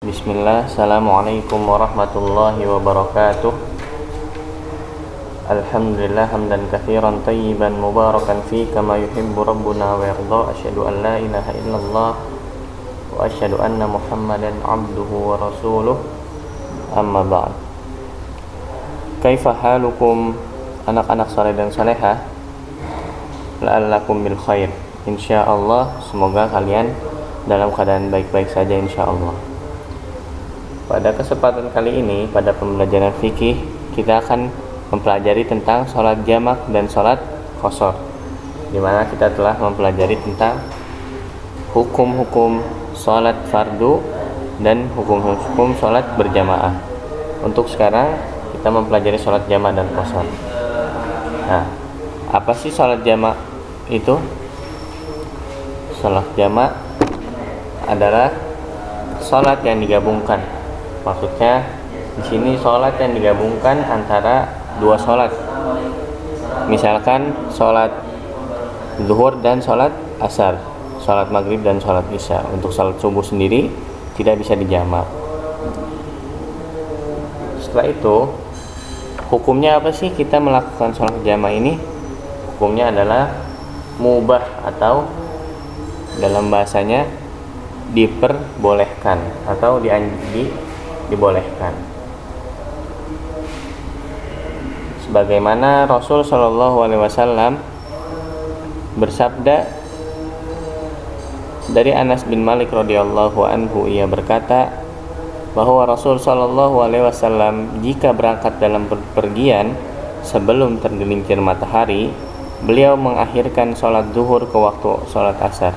Bismillah, Assalamualaikum warahmatullahi wabarakatuh. Alhamdulillah hamdan katsiran tayyiban mubarakan fi kama yuhibbu rabbuna wa yarda. Asyhadu an la ilaha illallah wa asyhadu anna Muhammadan abduhu wa rasuluh. Amma ba'd. Kaifa halukum anak-anak saleh dan salehah? La'allakum bil khair. Insyaallah semoga kalian dalam keadaan baik-baik saja insyaallah. Pada kesempatan kali ini, pada pembelajaran fikih, kita akan mempelajari tentang sholat jamak dan sholat qashar, di mana kita telah mempelajari tentang hukum-hukum sholat fardu dan hukum-hukum sholat berjamaah. Untuk sekarang kita mempelajari sholat jamak dan qashar. Nah, apa sih sholat jamak itu? Sholat jamak adalah sholat yang digabungkan. Maksudnya di sini sholat yang digabungkan antara dua sholat. Misalkan sholat zuhur dan sholat asar, sholat maghrib dan sholat isya. Untuk sholat subuh sendiri tidak bisa dijamak. Setelah itu, hukumnya apa sih kita melakukan sholat jamak ini? Hukumnya adalah mubah atau dalam bahasanya diperbolehkan atau dibolehkan. Sebagaimana Rasul Shallallahu Alaihi Wasallam bersabda dari Anas bin Malik radhiyallahu anhu, ia berkata bahwa Rasul Shallallahu Alaihi Wasallam jika berangkat dalam pergian sebelum tergelincir matahari, beliau mengakhirkan sholat zuhur ke waktu sholat asar.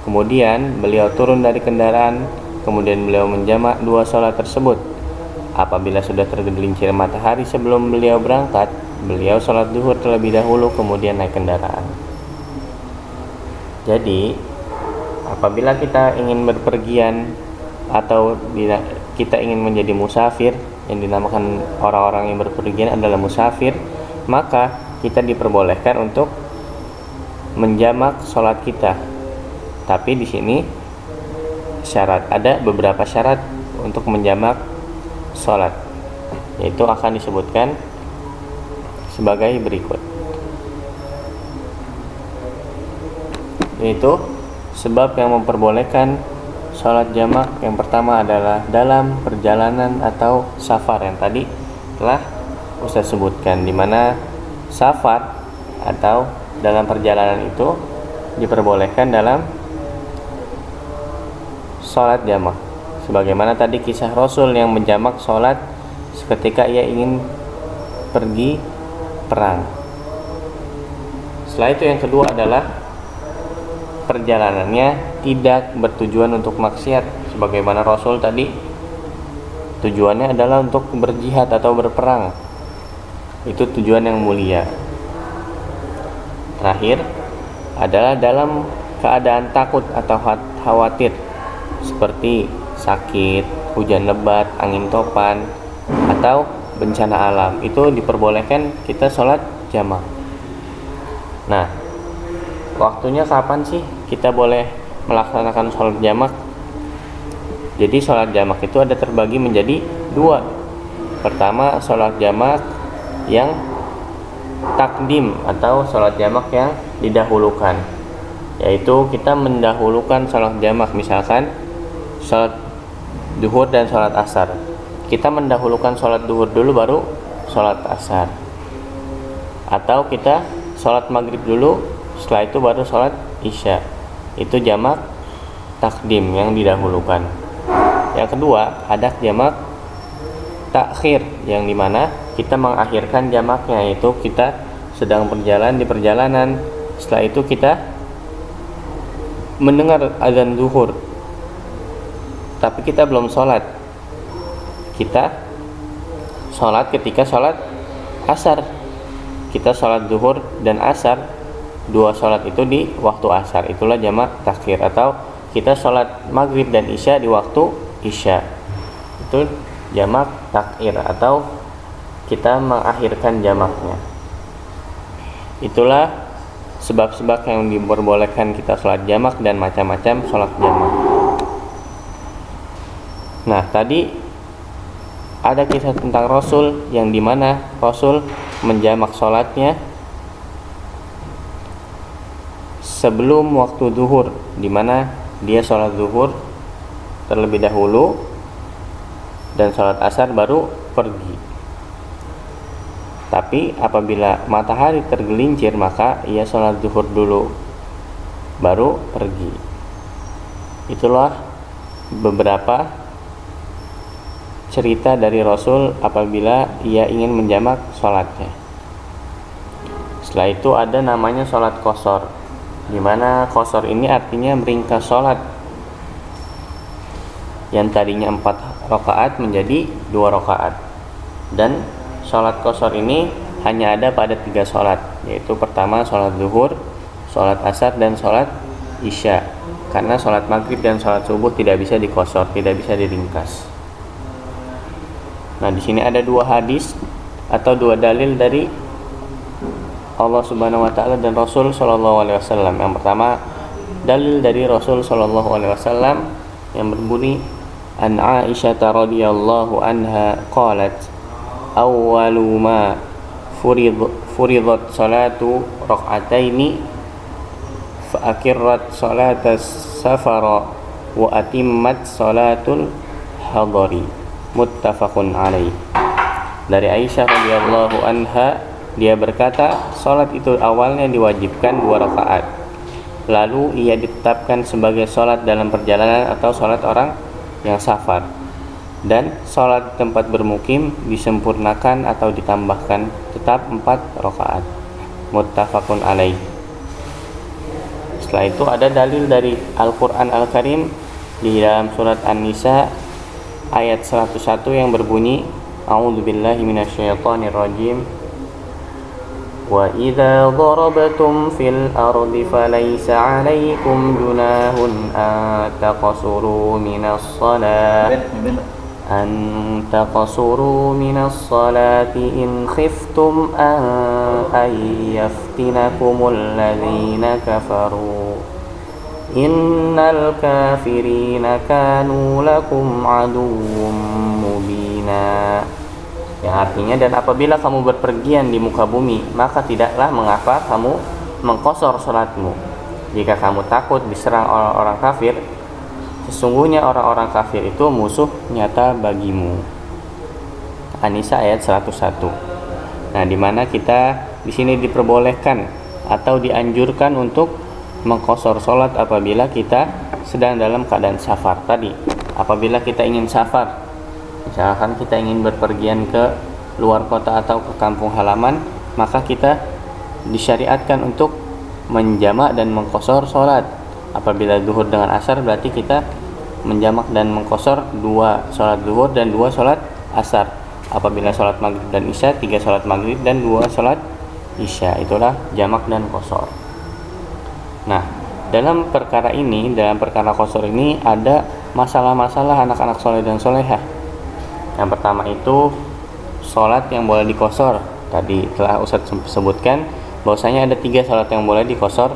Kemudian beliau turun dari kendaraan. Kemudian beliau menjamak dua sholat tersebut. Apabila sudah tergelincir matahari sebelum beliau berangkat, beliau sholat zuhur terlebih dahulu, kemudian naik kendaraan. Jadi, apabila kita ingin berpergian atau kita ingin menjadi musafir, yang dinamakan orang-orang yang berpergian adalah musafir, maka kita diperbolehkan untuk menjamak sholat kita. Tapi di sini ada beberapa syarat untuk menjamak sholat, yaitu akan disebutkan sebagai berikut. Yaitu sebab yang memperbolehkan sholat jamak. Yang pertama adalah dalam perjalanan atau safar, yang tadi telah Ustaz sebutkan, di mana safar atau dalam perjalanan itu diperbolehkan dalam sholat jamak. Sebagaimana tadi kisah Rasul yang menjamak sholat ketika ia ingin pergi perang. Setelah itu yang kedua adalah perjalanannya tidak bertujuan untuk maksiat. Sebagaimana Rasul tadi tujuannya adalah untuk berjihad atau berperang. Itu tujuan yang mulia. Terakhir adalah dalam keadaan takut atau khawatir, seperti sakit, hujan lebat, angin topan, atau bencana alam. Itu diperbolehkan kita sholat jamak. Nah, waktunya kapan sih kita boleh melaksanakan sholat jamak? Jadi sholat jamak itu ada terbagi menjadi dua. Pertama, sholat jamak yang takdim atau sholat jamak yang didahulukan, yaitu kita mendahulukan sholat jamak. Misalkan sholat duhur dan sholat asar, kita mendahulukan sholat duhur dulu baru sholat asar, atau kita sholat maghrib dulu, setelah itu baru sholat isya. Itu jamak takdim yang didahulukan. Yang kedua ada jamak takhir, yang dimana kita mengakhirkan jamaknya, yaitu kita sedang berjalan di perjalanan, setelah itu kita mendengar azan zuhur tapi kita belum sholat. Kita sholat ketika sholat asar. Kita sholat zuhur dan asar, dua sholat itu di waktu asar. Itulah jamak takhir. Atau kita sholat maghrib dan isya di waktu isya. Itu jamak takhir atau kita mengakhirkan jamaknya. Itulah sebab-sebab yang diperbolehkan kita sholat jamak dan macam-macam sholat jamak. Nah, tadi ada kisah tentang Rasul yang dimana Rasul menjamak sholatnya sebelum waktu zuhur, dimana dia sholat zuhur terlebih dahulu dan sholat asar baru pergi. Tapi apabila matahari tergelincir maka ia sholat zuhur dulu baru pergi. Itulah beberapa cerita dari Rasul apabila ia ingin menjamak sholatnya. Setelah itu ada namanya sholat qashar, di mana qashar ini artinya meringkas sholat yang tadinya 4 rakaat menjadi 2 rakaat. Dan sholat qashar ini hanya ada pada 3 sholat, yaitu pertama sholat zuhur, sholat asar, dan sholat isya. Karena sholat maghrib dan sholat subuh tidak bisa diqashar, tidak bisa diringkas. Nah, di sini ada 2 hadis atau 2 dalil dari Allah Subhanahu wa taala dan Rasul sallallahu alaihi wasallam. Yang pertama, dalil dari Rasul sallallahu alaihi wasallam yang berbunyi an Aisyah radhiyallahu anha qalat awwalu ma furidat salatu rak'ataini fa akirrat salatas safara wa atimmat salatul hadari, muttafaqun alaih. Dari Aisyah radhiyallahu anha, dia berkata, salat itu awalnya diwajibkan 2 rakaat. Lalu ia ditetapkan sebagai salat dalam perjalanan atau salat orang yang safar. Dan salat tempat bermukim disempurnakan atau ditambahkan tetap 4 rakaat. Muttafaqun alaih. Setelah itu ada dalil dari Al-Quran Al-Karim di dalam surat An-Nisa ayat 101 yang berbunyi A'udzubillahi minasyaitonirrajim. Wa idza darabtum fil ardi falaysa 'alaykum junahun an taqsuru minas salati in khiftum an yaftinakumul ladzina kafaru innal kafirina kanu lakum aduwwum mubina. Yang artinya, dan apabila kamu berpergian di muka bumi, maka tidaklah mengapa kamu mengqashar salatmu. Jika kamu takut diserang orang-orang kafir, sesungguhnya orang-orang kafir itu musuh nyata bagimu. An-Nisa ayat 101. Nah, di mana kita di sini diperbolehkan atau dianjurkan untuk mengqashar salat apabila kita sedang dalam keadaan safar. Tadi, apabila kita ingin safar, misalkan kita ingin berpergian ke luar kota atau ke kampung halaman, maka kita disyariatkan untuk menjamak dan mengqashar salat. Apabila zuhur dengan asar, berarti kita menjamak dan mengqashar 2 salat zuhur dan 2 salat asar. Apabila salat maghrib dan isya, 3 salat maghrib dan 2 salat isya. Itulah jamak dan qashar. Nah, dalam perkara ini, dalam perkara qashar ini ada masalah-masalah anak-anak soleh dan solehah. Yang pertama itu sholat yang boleh diqashar. Tadi telah Ustaz sebutkan bahwasanya ada 3 sholat yang boleh diqashar,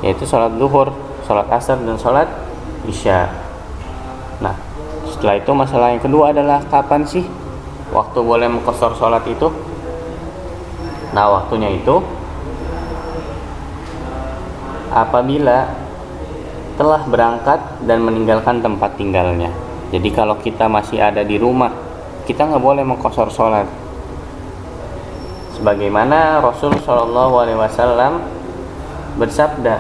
yaitu sholat zuhur, sholat asar, dan sholat isya. Nah, setelah itu masalah yang kedua adalah kapan sih waktu boleh mengqashar sholat itu? Nah, waktunya itu apabila telah berangkat dan meninggalkan tempat tinggalnya. Jadi kalau kita masih ada di rumah, kita nggak boleh mengqashar sholat. Sebagaimana Rasul Shallallahu Alaihi Wasallam bersabda,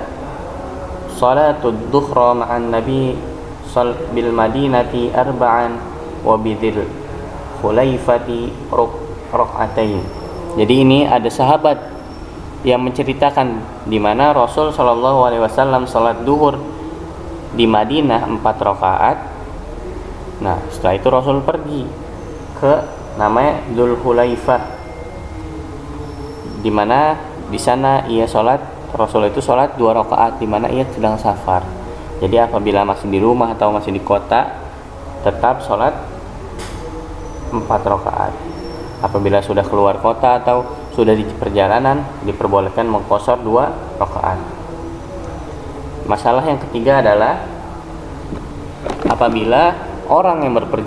"Salatud duhra ma'an Nabi bil Madinati arba'an wa bidil khulaifati rak'atain." Jadi ini ada sahabat yang menceritakan di mana Rasul Shallallahu Alaihi Wasallam salat duhur di Madinah 4 rakaat. Nah, setelah itu Rasul pergi ke namanya Dzul Hulaifah, di mana di sana ia sholat, Rasul itu sholat 2 rakaat di mana ia sedang safar. Jadi apabila masih di rumah atau masih di kota, tetap sholat 4 rakaat. Apabila sudah keluar kota atau sudah di perjalanan, diperbolehkan mengqashar 2 rakaat. Masalah yang ketiga adalah apabila orang yang berpergian